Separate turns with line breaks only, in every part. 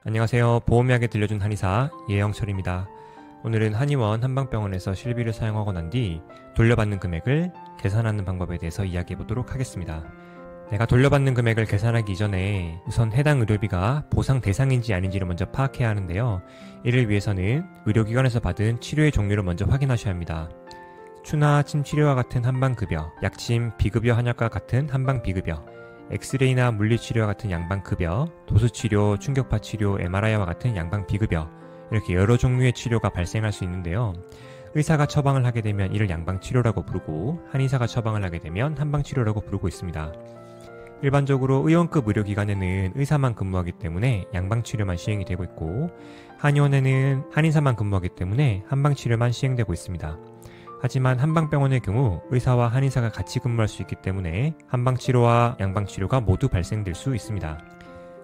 안녕하세요. 보험약에 들려준 한의사 예영철입니다. 오늘은 한의원 한방병원에서 실비를 사용하고 난 뒤 돌려받는 금액을 계산하는 방법에 대해서 이야기해 보도록 하겠습니다. 내가 돌려받는 금액을 계산하기 이전에 우선 해당 의료비가 보상 대상인지 아닌지를 먼저 파악해야 하는데요. 이를 위해서는 의료기관에서 받은 치료의 종류를 먼저 확인하셔야 합니다. 추나 침치료와 같은 한방급여, 약침, 비급여 한약과 같은 한방비급여, 엑스레이나 물리치료와 같은 양방급여, 도수치료, 충격파치료, MRI와 같은 양방비급여, 이렇게 여러 종류의 치료가 발생할 수 있는데요. 의사가 처방을 하게 되면 이를 양방치료라고 부르고, 한의사가 처방을 하게 되면 한방치료라고 부르고 있습니다. 일반적으로 의원급 의료기관에는 의사만 근무하기 때문에 양방치료만 시행이 되고 있고, 한의원에는 한의사만 근무하기 때문에 한방치료만 시행되고 있습니다. 하지만 한방병원의 경우 의사와 한의사가 같이 근무할 수 있기 때문에 한방치료와 양방치료가 모두 발생될 수 있습니다.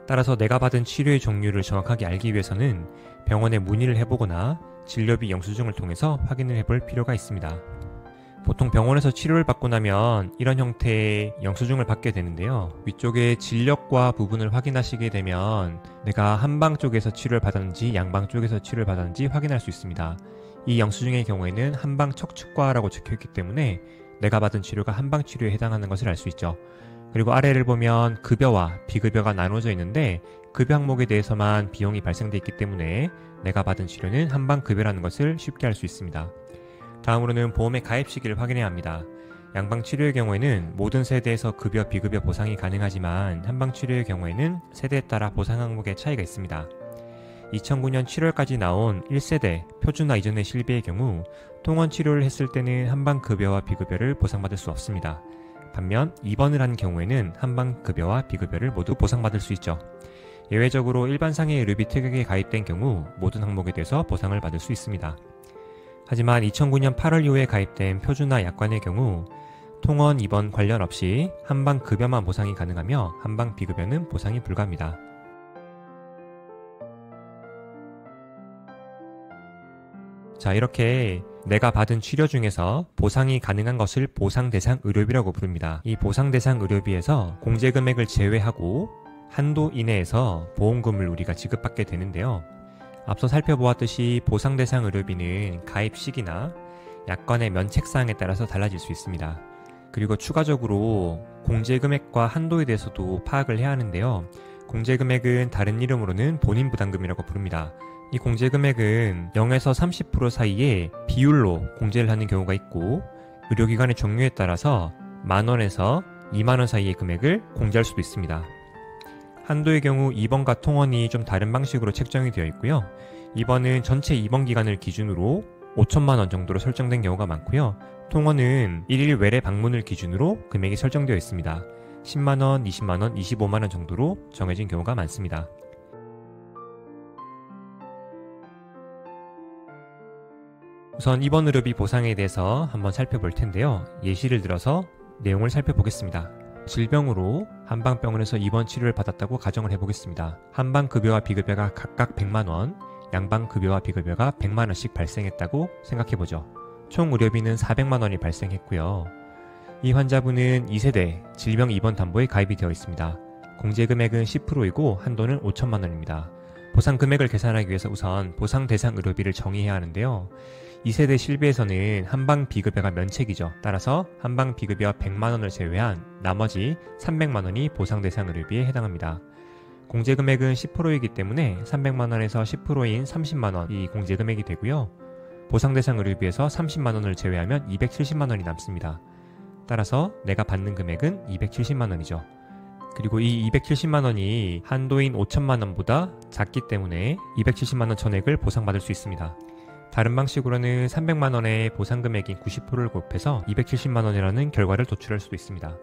따라서 내가 받은 치료의 종류를 정확하게 알기 위해서는 병원에 문의를 해보거나 진료비 영수증을 통해서 확인을 해볼 필요가 있습니다. 보통 병원에서 치료를 받고 나면 이런 형태의 영수증을 받게 되는데요. 위쪽에 진료과 부분을 확인하시게 되면 내가 한방 쪽에서 치료를 받았는지 양방 쪽에서 치료를 받았는지 확인할 수 있습니다. 이 영수증의 경우에는 한방 척추과라고 적혀있기 때문에 내가 받은 치료가 한방 치료에 해당하는 것을 알 수 있죠. 그리고 아래를 보면 급여와 비급여가 나눠져 있는데 급여 항목에 대해서만 비용이 발생되어 있기 때문에 내가 받은 치료는 한방급여라는 것을 쉽게 알 수 있습니다. 다음으로는 보험의 가입 시기를 확인해야 합니다. 양방치료의 경우에는 모든 세대에서 급여, 비급여 보상이 가능하지만 한방치료의 경우에는 세대에 따라 보상 항목의 차이가 있습니다. 2009년 7월까지 나온 1세대 표준화 이전의 실비의 경우 통원 치료를 했을 때는 한방급여와 비급여를 보상받을 수 없습니다. 반면 입원을 한 경우에는 한방급여와 비급여를 모두 보상받을 수 있죠. 예외적으로 일반상해 의료비 특약에 가입된 경우 모든 항목에 대해서 보상을 받을 수 있습니다. 하지만 2009년 8월 이후에 가입된 표준화 약관의 경우 통원 입원 관련 없이 한방급여만 보상이 가능하며 한방비급여는 보상이 불가합니다. 자, 이렇게 내가 받은 치료 중에서 보상이 가능한 것을 보상대상 의료비라고 부릅니다. 이 보상대상 의료비에서 공제금액을 제외하고 한도 이내에서 보험금을 우리가 지급받게 되는데요. 앞서 살펴보았듯이 보상대상 의료비는 가입 시기나 약관의 면책사항에 따라서 달라질 수 있습니다. 그리고 추가적으로 공제금액과 한도에 대해서도 파악을 해야 하는데요. 공제금액은 다른 이름으로는 본인부담금이라고 부릅니다. 이 공제금액은 0에서 30% 사이에 비율로 공제를 하는 경우가 있고 의료기관의 종류에 따라서 만원에서 2만원 사이의 금액을 공제할 수도 있습니다. 한도의 경우 입원과 통원이 좀 다른 방식으로 책정이 되어 있고요. 입원은 전체 입원 기간을 기준으로 5천만원 정도로 설정된 경우가 많고요. 통원은 1일 외래 방문을 기준으로 금액이 설정되어 있습니다. 10만원, 20만원, 25만원 정도로 정해진 경우가 많습니다. 우선 입원 의료비 보상에 대해서 한번 살펴볼 텐데요. 예시를 들어서 내용을 살펴보겠습니다. 질병으로 한방병원에서 입원 치료를 받았다고 가정을 해보겠습니다. 한방급여와 비급여가 각각 100만원, 양방급여와 비급여가 100만원씩 발생했다고 생각해보죠. 총 의료비는 400만원이 발생했고요. 이 환자분은 2세대 질병 입원 담보에 가입이 되어 있습니다. 공제금액은 10%이고 한도는 5천만원입니다. 보상 금액을 계산하기 위해서 우선 보상 대상 의료비를 정의해야 하는데요. 2세대 실비에서는 한방 비급여가 면책이죠. 따라서 한방 비급여 100만원을 제외한 나머지 300만원이 보상 대상 의료비에 해당합니다. 공제금액은 10%이기 때문에 300만원에서 10%인 30만원이 공제금액이 되고요. 보상 대상 의료비에서 30만원을 제외하면 270만원이 남습니다. 따라서 내가 받는 금액은 270만원이죠. 그리고 이 270만원이 한도인 5천만원보다 작기 때문에 270만원 전액을 보상받을 수 있습니다. 다른 방식으로는 300만원의 보상금액인 90%를 곱해서 270만원이라는 결과를 도출할 수도 있습니다.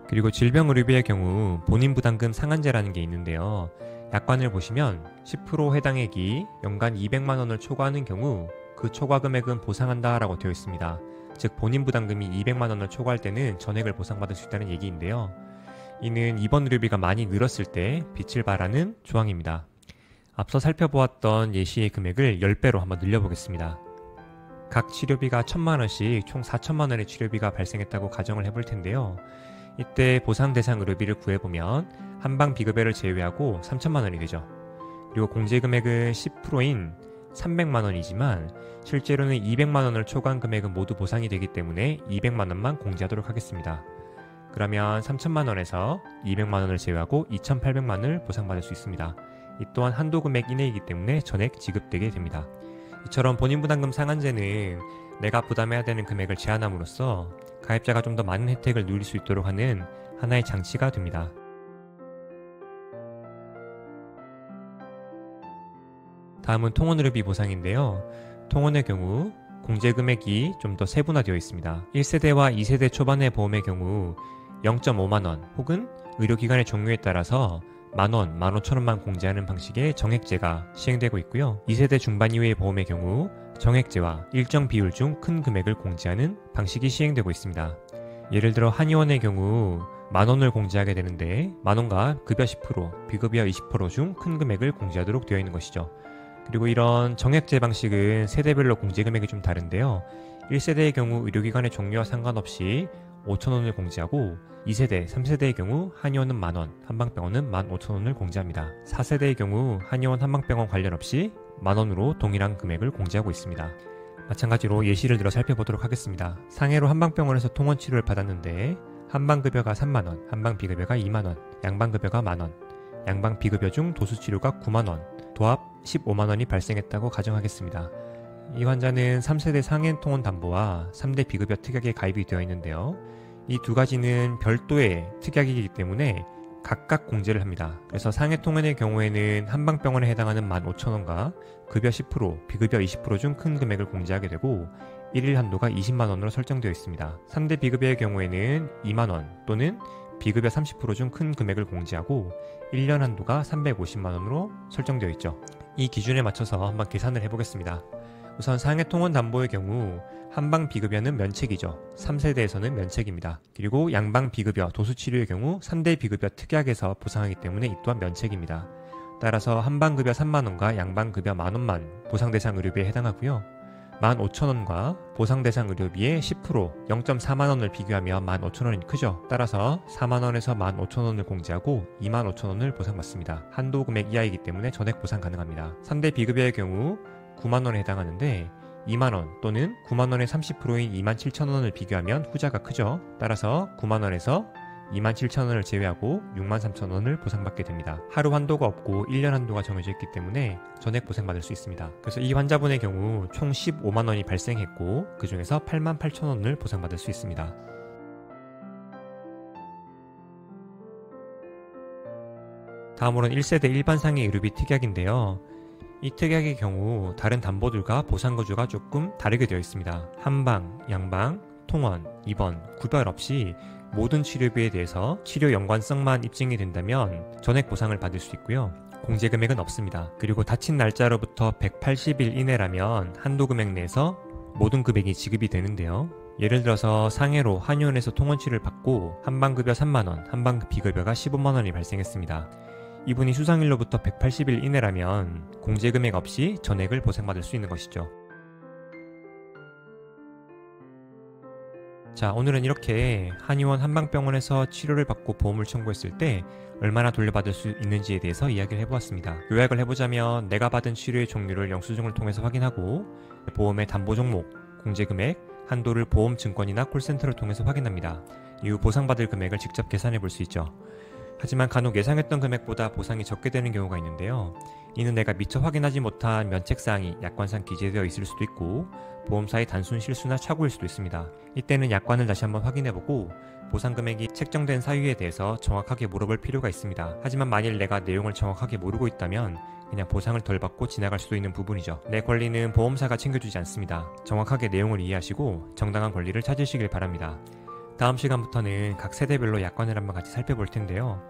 그리고 질병의료비의 경우 본인부담금 상한제라는 게 있는데요. 약관을 보시면 10% 해당액이 연간 200만원을 초과하는 경우 그 초과 금액은 보상한다 라고 되어 있습니다. 즉 본인부담금이 200만원을 초과할 때는 전액을 보상받을 수 있다는 얘기인데요. 이는 입원 의료비가 많이 늘었을 때 빛을 발하는 조항입니다. 앞서 살펴보았던 예시의 금액을 10배로 한번 늘려보겠습니다. 각 치료비가 1,000만원씩 총 4천만원의 치료비가 발생했다고 가정을 해볼 텐데요. 이때 보상 대상 의료비를 구해보면 한방 비급여를 제외하고 3천만원이 되죠. 그리고 공제 금액은 10%인 300만 원이지만 실제로는 200만 원을 초과한 금액은 모두 보상이 되기 때문에 200만 원만 공제하도록 하겠습니다. 그러면 3천만 원에서 200만 원을 제외하고 2,800만 원을 보상받을 수 있습니다. 이 또한 한도 금액 이내이기 때문에 전액 지급되게 됩니다. 이처럼 본인 부담금 상한제는 내가 부담해야 되는 금액을 제한함으로써 가입자가 좀 더 많은 혜택을 누릴 수 있도록 하는 하나의 장치가 됩니다. 다음은 통원의료비 보상인데요. 통원의 경우 공제 금액이 좀 더 세분화되어 있습니다. 1세대와 2세대 초반의 보험의 경우 0.5만원 혹은 의료기관의 종류에 따라서 만원, 15,000원만 공제하는 방식의 정액제가 시행되고 있고요. 2세대 중반 이후의 보험의 경우 정액제와 일정 비율 중 큰 금액을 공제하는 방식이 시행되고 있습니다. 예를 들어 한의원의 경우 만원을 공제하게 되는데 만원과 급여 10%, 비급여 20% 중 큰 금액을 공제하도록 되어 있는 것이죠. 그리고 이런 정액제 방식은 세대별로 공제 금액이 좀 다른데요. 1세대의 경우 의료기관의 종류와 상관없이 5,000원을 공제하고 2세대, 3세대의 경우 한의원은 만원, 한방병원은 15,000원을 공제합니다. 4세대의 경우 한의원, 한방병원 관련 없이 만원으로 동일한 금액을 공제하고 있습니다. 마찬가지로 예시를 들어 살펴보도록 하겠습니다. 상해로 한방병원에서 통원 치료를 받았는데 한방급여가 3만원, 한방비급여가 2만원, 양방급여가 만원, 양방비급여 중 도수치료가 9만원, 도합 15만원이 발생했다고 가정하겠습니다. 이 환자는 3세대 상해 통원 담보와 3대 비급여 특약에 가입이 되어 있는데요. 이 두 가지는 별도의 특약이기 때문에 각각 공제를 합니다. 그래서 상해 통원의 경우에는 한방병원에 해당하는 15,000원과 급여 10%, 비급여 20% 중 큰 금액을 공제하게 되고 1일 한도가 20만원으로 설정되어 있습니다. 3대 비급여의 경우에는 2만원 또는 비급여 30% 중 큰 금액을 공제하고 1년 한도가 350만원으로 설정되어 있죠. 이 기준에 맞춰서 한번 계산을 해보겠습니다. 우선 상해 통원 담보의 경우 한방 비급여는 면책이죠. 3세대에서는 면책입니다. 그리고 양방 비급여, 도수치료의 경우 3대 비급여 특약에서 보상하기 때문에 이 또한 면책입니다. 따라서 한방급여 3만원과 양방급여 만원만 보상대상 의료비에 해당하고요. 15,000원과 보상대상 의료비의 10%, 0.4만원을 비교하면 15,000원이 크죠. 따라서 4만원에서 15,000원을 공제하고 25,000원을 보상받습니다. 한도 금액 이하이기 때문에 전액 보상 가능합니다. 3대 비급여의 경우 9만원에 해당하는데 2만원 또는 9만원의 30%인 27,000원을 비교하면 후자가 크죠. 따라서 9만원에서 27,000원을 제외하고 63,000원을 보상받게 됩니다. 하루 한도가 없고 1년 한도가 정해져 있기 때문에 전액 보상받을 수 있습니다. 그래서 이 환자분의 경우 총 15만원이 발생했고 그 중에서 88,000원을 보상받을 수 있습니다. 다음으로는 1세대 일반상해 의료비 특약인데요. 이 특약의 경우 다른 담보들과 보상거주가 조금 다르게 되어 있습니다. 한방, 양방, 통원, 입원, 구별 없이 모든 치료비에 대해서 치료 연관성만 입증이 된다면 전액 보상을 받을 수 있고요. 공제 금액은 없습니다. 그리고 다친 날짜로부터 180일 이내라면 한도 금액 내에서 모든 금액이 지급이 되는데요. 예를 들어서 상해로 한의원에서 통원 치료를 받고 한방급여 3만원, 한방비급여가 15만원이 발생했습니다. 이분이 수상일로부터 180일 이내라면 공제 금액 없이 전액을 보상받을 수 있는 것이죠. 자, 오늘은 이렇게 한의원 한방병원에서 치료를 받고 보험을 청구했을 때 얼마나 돌려받을 수 있는지에 대해서 이야기를 해보았습니다. 요약을 해보자면 내가 받은 치료의 종류를 영수증을 통해서 확인하고 보험의 담보 종목, 공제 금액, 한도를 보험 증권이나 콜센터를 통해서 확인합니다. 이후 보상받을 금액을 직접 계산해 볼 수 있죠. 하지만 간혹 예상했던 금액보다 보상이 적게 되는 경우가 있는데요. 이는 내가 미처 확인하지 못한 면책사항이 약관상 기재되어 있을 수도 있고 보험사의 단순 실수나 착오일 수도 있습니다. 이때는 약관을 다시 한번 확인해보고 보상금액이 책정된 사유에 대해서 정확하게 물어볼 필요가 있습니다. 하지만 만일 내가 내용을 정확하게 모르고 있다면 그냥 보상을 덜 받고 지나갈 수도 있는 부분이죠. 내 권리는 보험사가 챙겨주지 않습니다. 정확하게 내용을 이해하시고 정당한 권리를 찾으시길 바랍니다. 다음 시간부터는 각 세대별로 약관을 한번 같이 살펴볼 텐데요.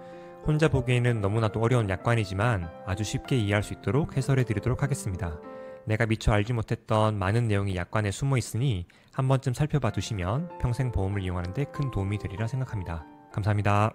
혼자 보기에는 너무나도 어려운 약관이지만 아주 쉽게 이해할 수 있도록 해설해 드리도록 하겠습니다. 내가 미처 알지 못했던 많은 내용이 약관에 숨어 있으니 한 번쯤 살펴봐 두시면 평생 보험을 이용하는 데 큰 도움이 되리라 생각합니다. 감사합니다.